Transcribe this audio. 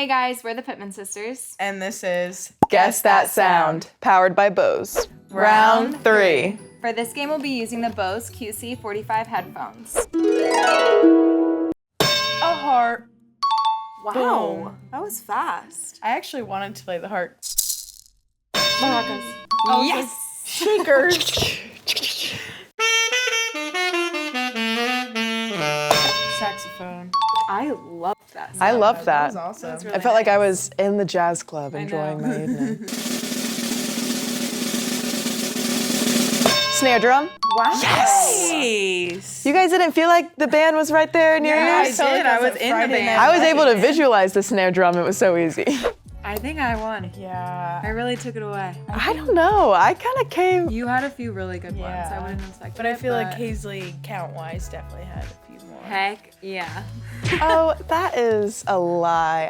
Hey guys, we're the Pittman sisters. And this is Guess That Sound, powered by Bose. Round 3. For this game, we'll be using the Bose QC45 headphones. a heart. Wow, Boom. that was fast. I actually wanted to play the heart. Maracas. Oh, Yes! Shakers. Saxophone. I love that. I loved That that. was awesome. That was I felt like I was in the jazz club enjoying know. my evening. Snare drum. Wow. Nice. You guys didn't feel like the band was right there near Yeah, you? I did. I was in the Friday band. night I was live able to band. visualize the snare drum. It was so easy. I think I won. I Yeah. really took it away. I don't know. I kind of came. You had a few really good ones. I Yeah. wouldn't expect But I it, feel like Hazley, count-wise, definitely had a few more. Heck yeah. Oh, that is a lie.